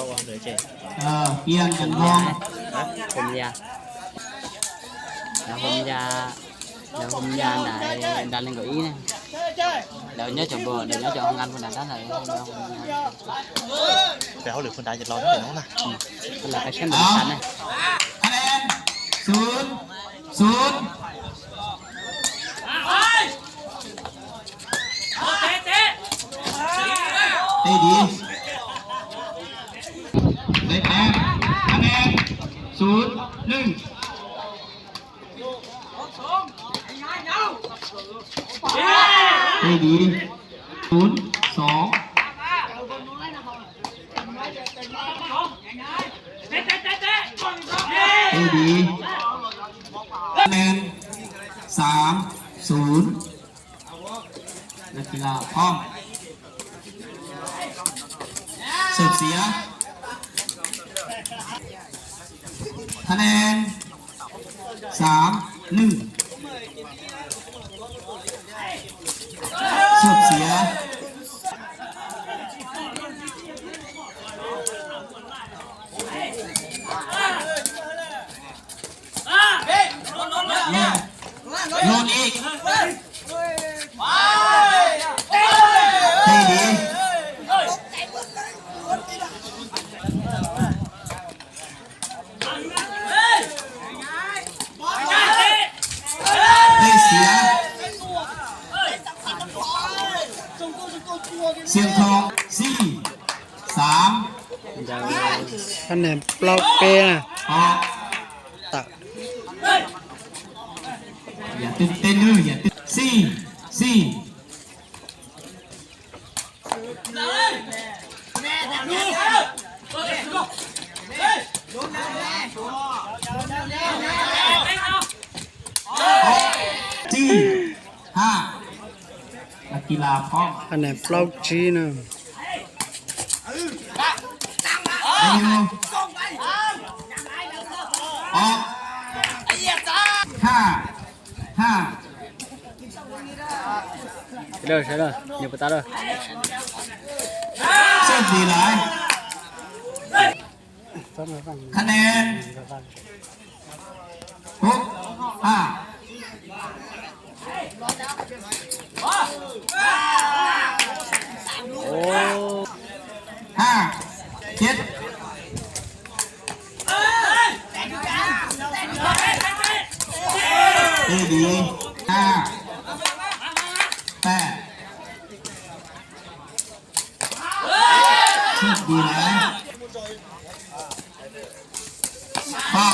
câu ăn được chưa Kiên Trần Ngon hôm già hôm già đã lên gợi ý này đợi nhớ chọn bờ đợi nhớ chọn ông anh con đó này béo được con đá giật lon nó phải nó là cái xem bẩn này anh em xuống xuống đi đi đấy anh em xuống lưng đi đi xuống sóng đi đi anh em 3-0นักกีฬาพร้อมเสิร์ฟเสียคะแนน3-1เสิร์ฟเสียโยนอีกให้ดีให้เสียเสียงทอง4-3คะแนนเปล่าเปนะตักอย่าตื่นเต้นเลยอย่าตื่น4-4นักกีฬาพร้อมคะแนนเปล่าจีนะไปอยู่ออก5 ใช่เลยnhiều bữa ta rồi เส้นดีหลายคะแนน6-5โอ้5-7ดี5-8ชุดดีแล้วเปล่า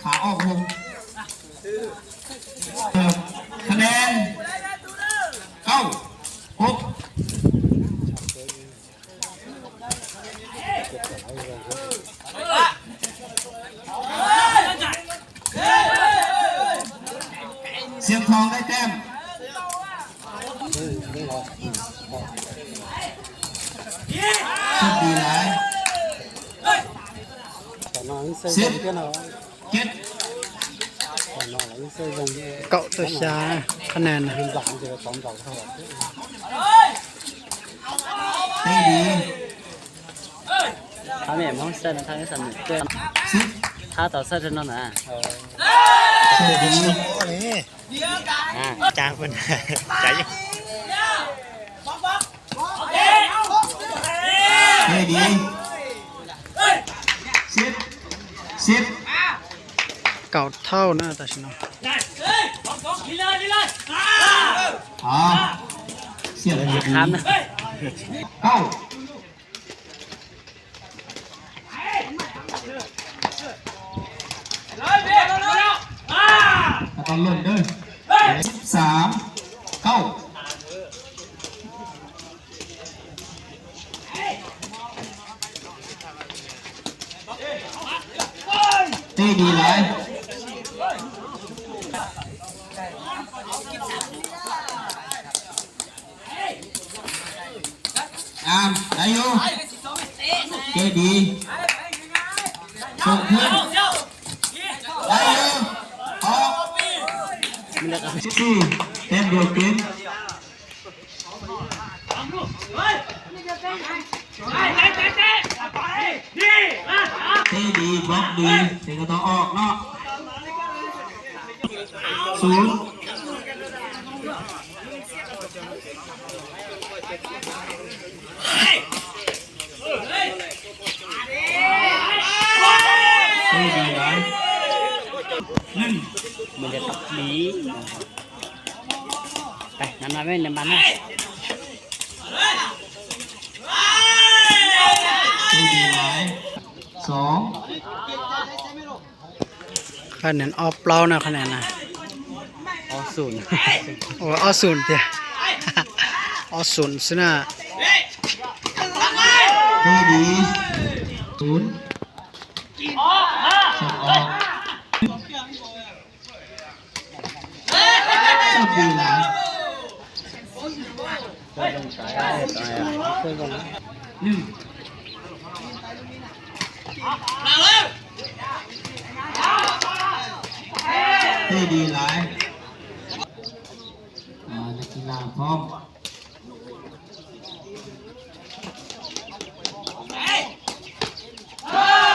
ขาออกลงคะแนน9-6เสียงทองได้แต้มชุดดีแล้ว10-7เกาะตัวช้าคะแนนได้ดี thằng này mong sơn thằng cái sân chơi thằng tao sơn trên nó nè เสียดี จางคนใจยัง ได้ดี10เก่าเท่านะแต่ชนะเสียดี khám nè เข้าตอนเล่นเด้อ13เข้าตีดีเลยได้อยู่เจดีส่งขึ้นได้อยู่ออกสี่เต็มเดียวกินHey! เท่ดีบล็อกดีเด็กก็ต้องออกเนาะศูนย์เท่ดีไหมmìnhจะtập lý đây năm nay mới làm bắn này เท่ดีไหมสอง คะแนนออฟเปล่านะคะแนนนะ o sùn โอ้ออศูนย์เดีย ออศูนย์สินะ เท่ดีศูนย์สองออกโชคดีไหม chơi còn หนึ่งเท่ดีหลายนักกีฬาพร้อม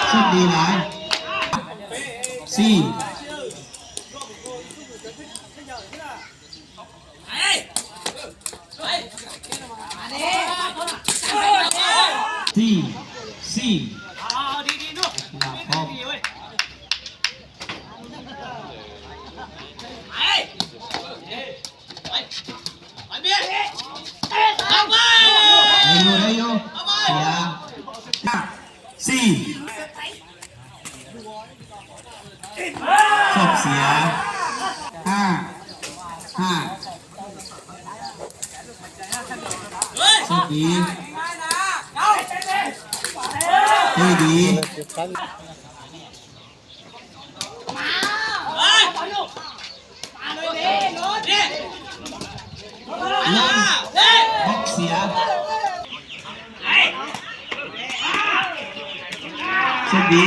โชคดีหลายสี่สี่นักกีฬาพร้อมได้อยู่เสียสี่ศพเสียห้าศพดีเฮ้ยดีบล็อกเสียโชคดี